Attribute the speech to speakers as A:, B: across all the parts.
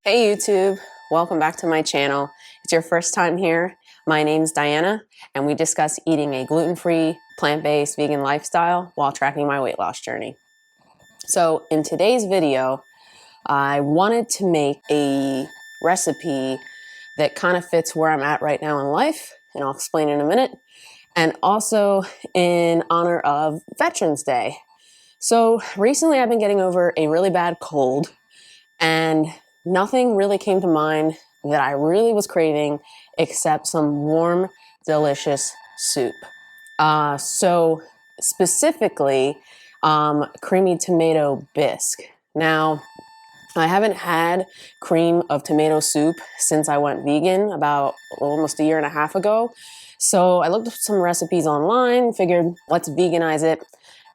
A: Hey YouTube, welcome back to my channel. If it's your first time here, my name's Diana, and we discuss eating a gluten-free, plant-based, vegan lifestyle while tracking my weight loss journey. So in today's video, I wanted to make a recipe that kind of fits where I'm at right now in life, and I'll explain in a minute, and also in honor of Veterans Day. So recently I've been getting over a really bad cold, and nothing really came to mind that I really was craving except some warm, delicious soup. So specifically, creamy tomato bisque. Now, I haven't had cream of tomato soup since I went vegan about almost a year and a half ago. So I looked up some recipes online, figured let's veganize it.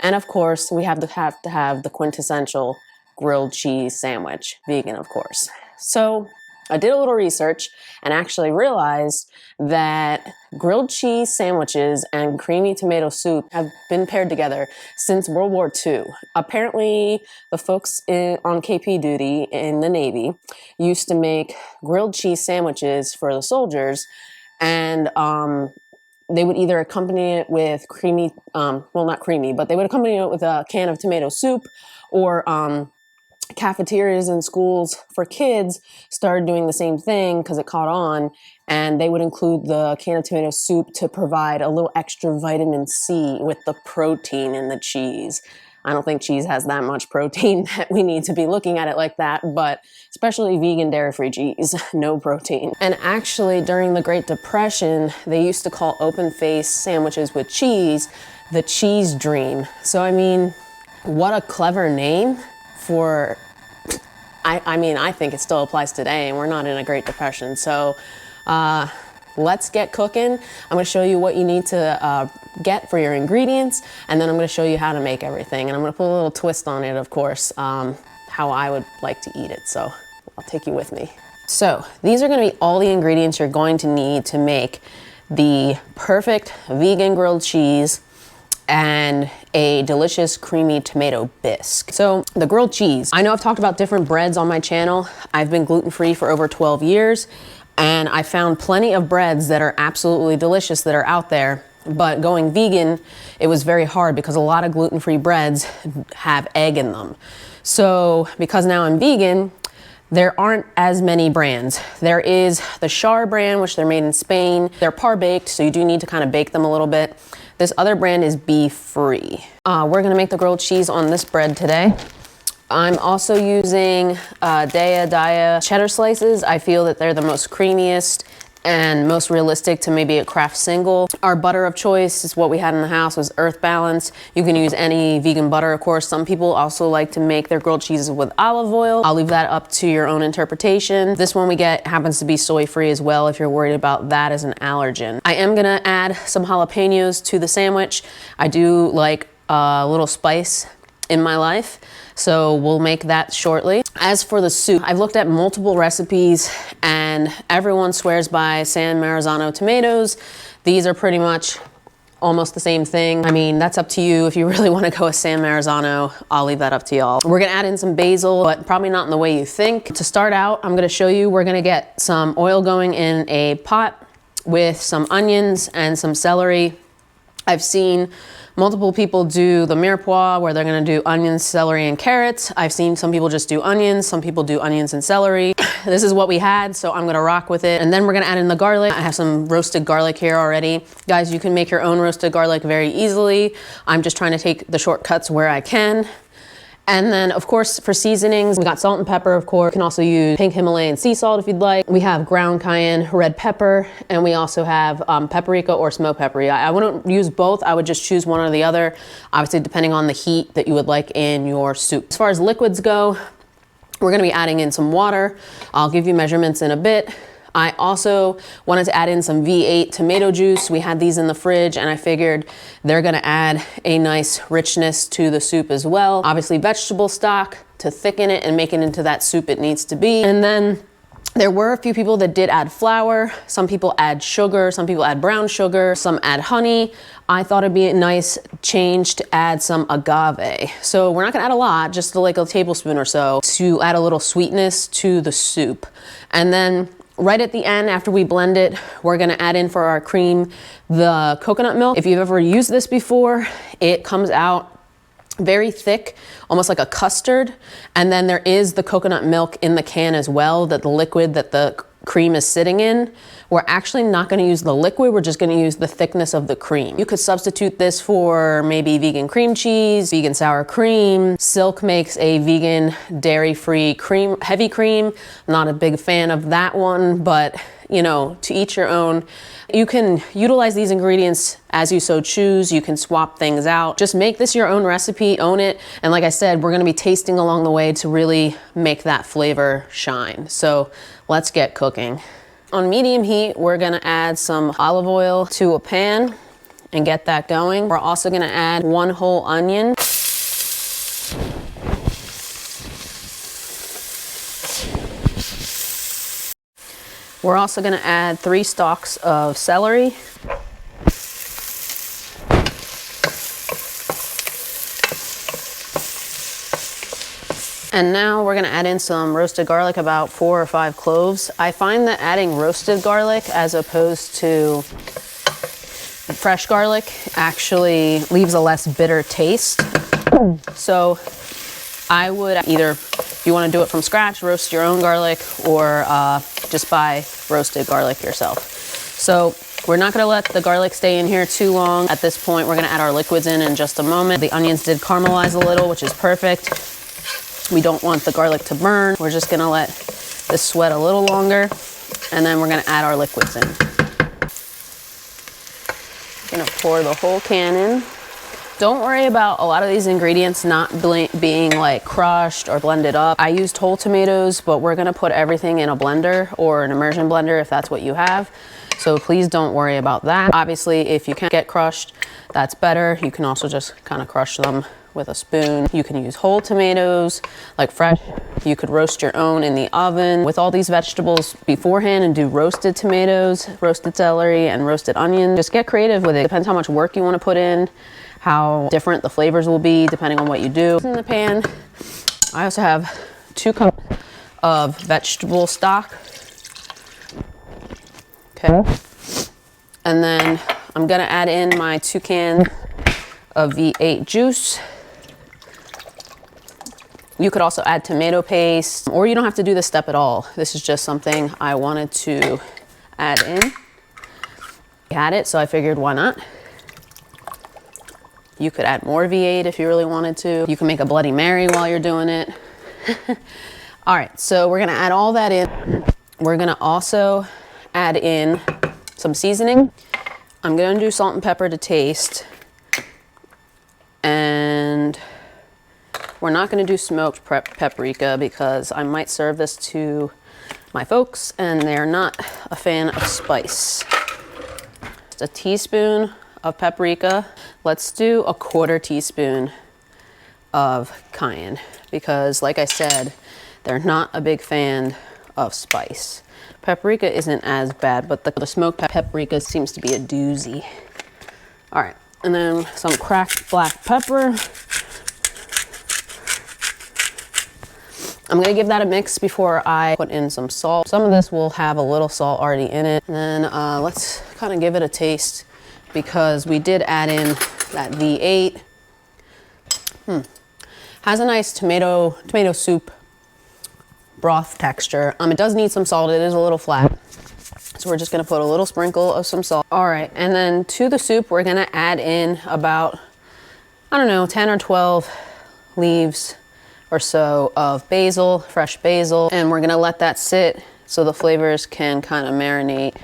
A: And of course, we have to have the quintessential grilled cheese sandwich, vegan of course. So I did a little research and actually realized that grilled cheese sandwiches and creamy tomato soup have been paired together since World War II. Apparently, the folks on KP duty in the Navy used to make grilled cheese sandwiches for the soldiers, and they would either accompany it with creamy, well, not creamy, but they would accompany it with a can of tomato soup, or cafeterias in schools for kids started doing the same thing because it caught on, and they would include the can of tomato soup to provide a little extra vitamin C with the protein in the cheese. I don't think cheese has that much protein that we need to be looking at it like that, but especially vegan dairy-free cheese, no protein. And actually, during the Great Depression, they used to call open-face sandwiches with cheese the cheese dream. So I mean, what a clever name for, I mean, I think it still applies today, and we're not in a Great Depression. So let's get cooking. I'm gonna show you what you need to get for your ingredients, and then I'm gonna show you how to make everything. And I'm gonna put a little twist on it, of course, how I would like to eat it. So I'll take you with me. So these are gonna be all the ingredients you're going to need to make the perfect vegan grilled cheese and a delicious creamy tomato bisque. So the grilled cheese, I know I've talked about different breads on my channel. I've been gluten-free for over 12 years, and I found plenty of breads that are absolutely delicious that are out there. But going vegan, it was very hard because a lot of gluten-free breads have egg in them. So because now I'm vegan, there aren't as many brands. There is the Char brand, which they're made in Spain. They're par-baked, so you do need to kind of bake them a little bit. This other brand is b.free. We're gonna make the grilled cheese on this bread today. I'm also using Dia cheddar slices. I feel that they're the most creamiest and most realistic to maybe a Kraft single. Our butter of choice is what we had in the house, was Earth Balance. You can use any vegan butter, of course. Some people also like to make their grilled cheeses with olive oil. I'll leave that up to your own interpretation. This one we get happens to be soy-free as well if you're worried about that as an allergen. I am gonna add some jalapenos to the sandwich. I do like a little spice in my life, so we'll make that shortly. As for the soup, I've looked at multiple recipes and everyone swears by San Marzano tomatoes. These are pretty much almost the same thing. I mean, that's up to you. If you really want to go with San Marzano, I'll leave that up to y'all. We're gonna add in some basil, but probably not in the way you think. To start out, I'm gonna show you, we're gonna get some oil going in a pot with some onions and some celery. I've seen multiple people do the mirepoix where they're gonna do onions, celery, and carrots. I've seen some people just do onions. Some people do onions and celery. This is what we had, so I'm gonna rock with it. And then we're gonna add in the garlic. I have some roasted garlic here already. Guys, you can make your own roasted garlic very easily. I'm just trying to take the shortcuts where I can. And then, of course, for seasonings, we got salt and pepper, of course. You can also use pink Himalayan sea salt if you'd like. We have ground cayenne, red pepper, and we also have paprika or smoked paprika. I wouldn't use both. I would just choose one or the other, obviously depending on the heat that you would like in your soup. As far as liquids go, we're gonna be adding in some water. I'll give you measurements in a bit. I also wanted to add in some V8 tomato juice. We had these in the fridge, and I figured they're gonna add a nice richness to the soup as well. Obviously vegetable stock to thicken it and make it into that soup it needs to be. And then There were a few people that did add flour. Some people add sugar, some people add brown sugar, some add honey. I thought it'd be a nice change to add some agave. So we're not gonna add a lot, just like a tablespoon or so, to add a little sweetness to the soup. And then right at the end, after we blend it, we're gonna add in for our cream the coconut milk. If you've ever used this before, it comes out very thick, almost like a custard. And then there is the coconut milk in the can as well, that the liquid that the cream is sitting in. We're actually not going to use the liquid, we're just going to use the thickness of the cream. You could substitute this for maybe vegan cream cheese, vegan sour cream. Silk makes a vegan dairy-free cream, heavy cream. Not a big fan of that one, but you know, to each your own. You can utilize these ingredients as you so choose. You can swap things out. Just make this your own recipe, own it. And like I said, we're gonna be tasting along the way to really make that flavor shine. So let's get cooking. On medium heat, we're gonna add some olive oil to a pan and get that going. We're also gonna add 1 whole onion. We're also gonna add 3 stalks of celery. And now we're gonna add in some roasted garlic, about 4 or 5 cloves. I find that adding roasted garlic as opposed to fresh garlic actually leaves a less bitter taste. So I would either, if you wanna do it from scratch, roast your own garlic, or just buy roasted garlic yourself. So we're not gonna let the garlic stay in here too long. At this point, we're gonna add our liquids in just a moment. The onions did caramelize a little, which is perfect. We don't want the garlic to burn. We're just gonna let this sweat a little longer, and then we're gonna add our liquids in. I'm gonna pour the whole can in. Don't worry about a lot of these ingredients not being like crushed or blended up. I used whole tomatoes, but we're gonna put everything in a blender or an immersion blender if that's what you have. So please don't worry about that. Obviously, if you can't get crushed, that's better. You can also just kind of crush them with a spoon. You can use whole tomatoes, like fresh. You could roast your own in the oven with all these vegetables beforehand and do roasted tomatoes, roasted celery, and roasted onion. Just get creative with it. Depends how much work you want to put in, how different the flavors will be depending on what you do. In the pan, I also have 2 cups of vegetable stock. Okay. And then I'm gonna add in my 2 cans of V8 juice. You could also add tomato paste, or you don't have to do this step at all. This is just something I wanted to add in. I had it, so I figured why not? You could add more V8 if you really wanted to. You can make a Bloody Mary while you're doing it. All right, so we're gonna add all that in. We're gonna also add in some seasoning. I'm gonna do salt and pepper to taste. And we're not gonna do smoked paprika because I might serve this to my folks and they're not a fan of spice. Just a teaspoon of paprika. Let's do a 1/4 teaspoon of cayenne because like I said, they're not a big fan of spice. Paprika isn't as bad, but the smoked paprika seems to be a doozy. All right, and then some cracked black pepper. I'm gonna give that a mix before I put in some salt. Some of this will have a little salt already in it. And then let's kind of give it a taste because we did add in that V8. Has a nice tomato soup broth texture. It does need some salt, it is a little flat. So we're just gonna put a little sprinkle of some salt. All right, and then to the soup, we're gonna add in about, I don't know, 10 or 12 leaves or so of basil, fresh basil, and we're gonna let that sit so the flavors can kind of marinate.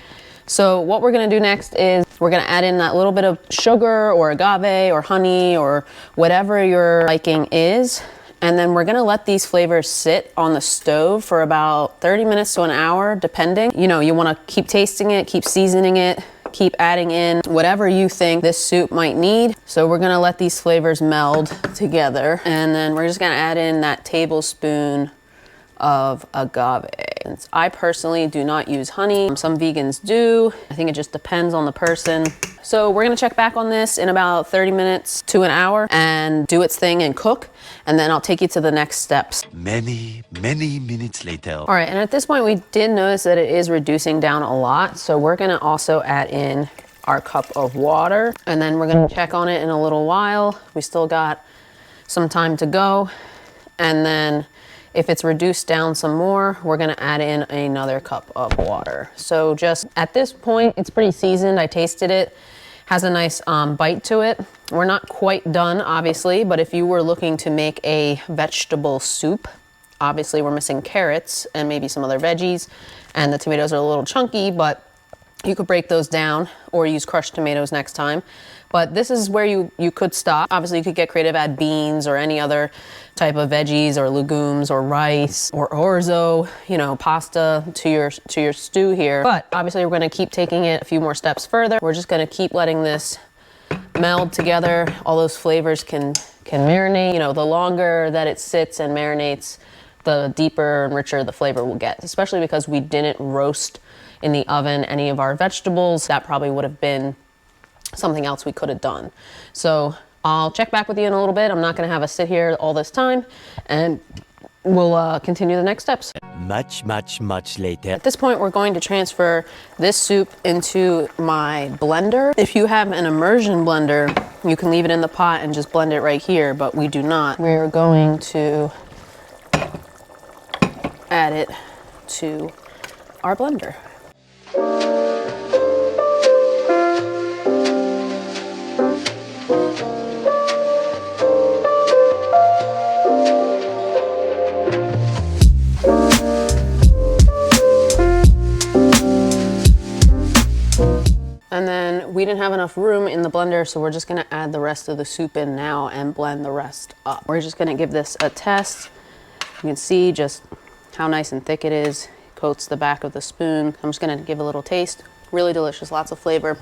A: So what we're gonna do next is we're gonna add in that little bit of sugar or agave or honey or whatever your liking is. And then we're gonna let these flavors sit on the stove for about 30 minutes to an hour, depending. You know, you wanna keep tasting it, keep seasoning it, keep adding in whatever you think this soup might need. So we're gonna let these flavors meld together. And then we're just gonna add in that tablespoon of agave. I personally do not use honey. Some vegans do. I think it just depends on the person. So we're gonna check back on this in about 30 minutes to an hour and do its thing and cook. And then I'll take you to the next steps.
B: Many minutes later.
A: All right, and at this point we did notice that it is reducing down a lot. So we're gonna also add in our cup of water, and then we're gonna check on it in a little while. We still got some time to go. And then if it's reduced down some more, we're gonna add in another cup of water. So just at this point, it's pretty seasoned. I tasted it, has a nice bite to it. We're not quite done, obviously, but if you were looking to make a vegetable soup, obviously we're missing carrots and maybe some other veggies, and the tomatoes are a little chunky, but you could break those down or use crushed tomatoes next time. But this is where you could stop. Obviously you could get creative, add beans or any other type of veggies or legumes or rice or orzo, you know, pasta to your stew here. But obviously we're gonna keep taking it a few more steps further. We're just gonna keep letting this meld together. All those flavors can marinate. You know, the longer that it sits and marinates, the deeper and richer the flavor will get, especially because we didn't roast in the oven any of our vegetables. That probably would have been something else we could have done. So I'll check back with you in a little bit. I'm not gonna have us sit here all this time, and we'll continue the next steps.
B: Much later.
A: At this point, we're going to transfer this soup into my blender. If you have an immersion blender, you can leave it in the pot and just blend it right here, but we do not. We're going to add it to our blender. And then we didn't have enough room in the blender, so we're just gonna add the rest of the soup in now and blend the rest up. We're just gonna give this a test. You can see just how nice and thick it is. It coats the back of the spoon. I'm just gonna give a little taste. Really delicious, lots of flavor.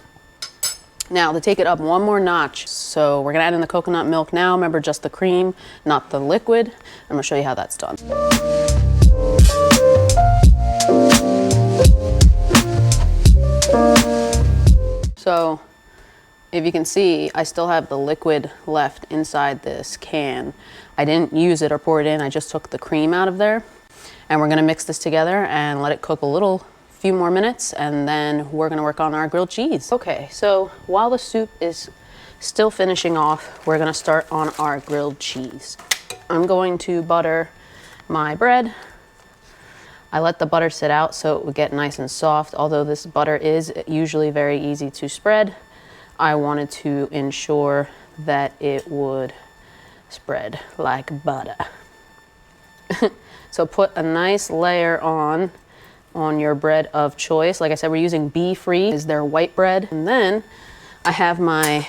A: Now to take it up one more notch, so we're gonna add in the coconut milk now. Remember, just the cream, not the liquid. I'm gonna show you how that's done. So if you can see, I still have the liquid left inside this can. I didn't use it or pour it in, I just took the cream out of there. And we're gonna mix this together and let it cook a few more minutes, and then we're gonna work on our grilled cheese. Okay, so while the soup is still finishing off, we're gonna start on our grilled cheese. I'm going to butter my bread. I let the butter sit out so it would get nice and soft. Although this butter is usually very easy to spread, I wanted to ensure that it would spread like butter. So put a nice layer on your bread of choice. Like I said, we're using b.free, is their white bread. And then I have my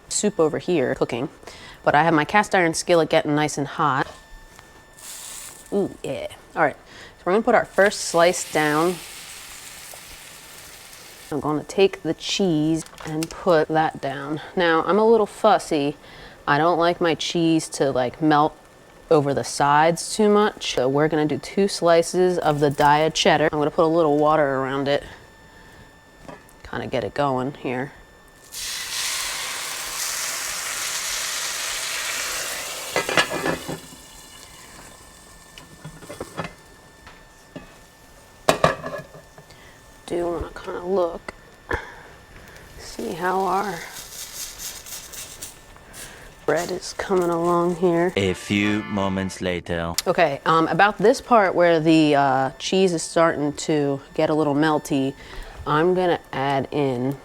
A: soup over here cooking, but I have my cast iron skillet getting nice and hot. Ooh, yeah. All right. We're gonna put our first slice down. I'm gonna take the cheese and put that down. Now, I'm a little fussy. I don't like my cheese to like melt over the sides too much. So we're gonna do 2 slices of the dyed cheddar. I'm gonna put a little water around it, kind of get it going here. Do want to kind of look, see how our bread is coming along here.
B: A few moments later.
A: Okay, about this part where the cheese is starting to get a little melty, I'm gonna add in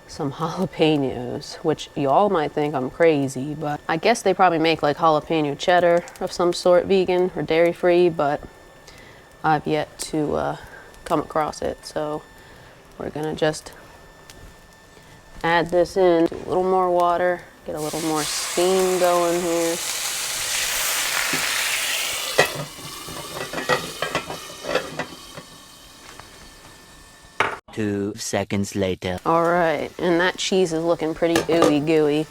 A: some jalapenos, which y'all might think I'm crazy, but I guess they probably make like jalapeno cheddar of some sort, vegan or dairy-free, but I've yet to come across it. So we're gonna just add this in, do a little more water, get a little more steam going here.
B: Two seconds later.
A: All right, and that cheese is looking pretty ooey gooey.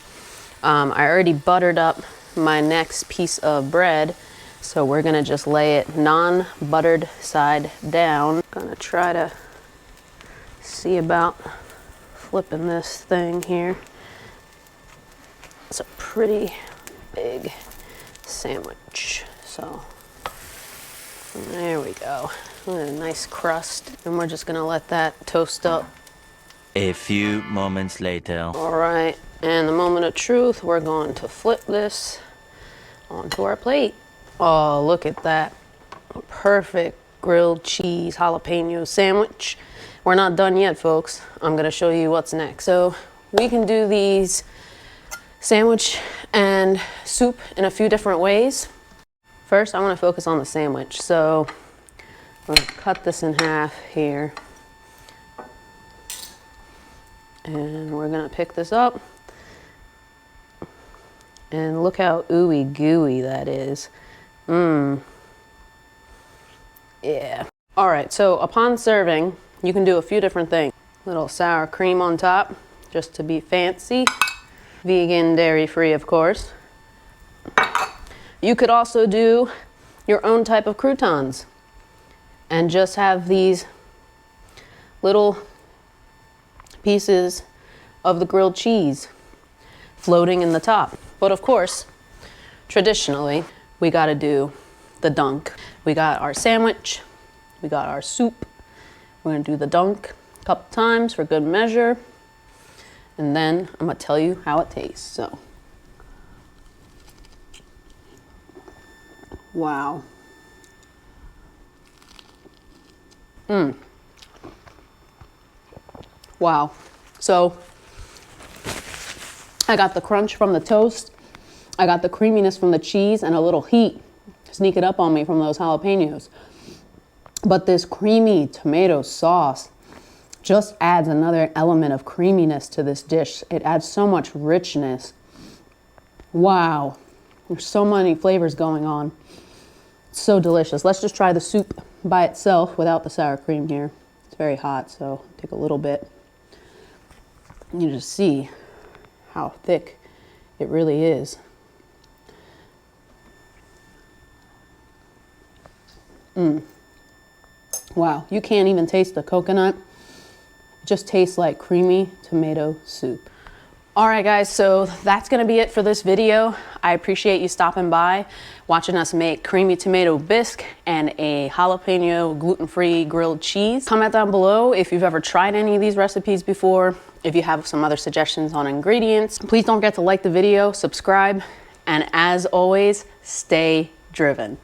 A: I already buttered up my next piece of bread, So we're gonna just lay it non-buttered side down. Gonna try to see about flipping this thing here. It's a pretty big sandwich. So there we go. A nice crust. And we're just gonna let that toast up.
B: A few moments later.
A: All right, and the moment of truth, we're going to flip this onto our plate. Oh, look at that. Perfect grilled cheese jalapeno sandwich. We're not done yet, folks. I'm gonna show you what's next. So we can do these sandwich and soup in a few different ways. First, I wanna focus on the sandwich. So I'm gonna cut this in half here. And we're gonna pick this up. And look how ooey gooey that is. Yeah. All right, so upon serving, you can do a few different things. Little sour cream on top, just to be fancy. Vegan, dairy-free, of course. You could also do your own type of croutons and just have these little pieces of the grilled cheese floating in the top. But of course, traditionally, we gotta do the dunk. We got our sandwich, we got our soup. We're gonna do the dunk a couple times for good measure. And then I'm gonna tell you how it tastes, so. Wow. Wow. So I got the crunch from the toast, I got the creaminess from the cheese, and a little heat sneaking up on me from those jalapenos. But this creamy tomato sauce just adds another element of creaminess to this dish. It adds so much richness. Wow. There's so many flavors going on. It's so delicious. Let's just try the soup by itself without the sour cream here. It's very hot, so take a little bit. You just see how thick it really is. Wow, you can't even taste the coconut. It just tastes like creamy tomato soup. All right, guys, so that's gonna be it for this video. I appreciate you stopping by, watching us make creamy tomato bisque and a jalapeno gluten-free grilled cheese. Comment down below if you've ever tried any of these recipes before, if you have some other suggestions on ingredients. Please don't forget to like the video, subscribe, and as always, stay driven.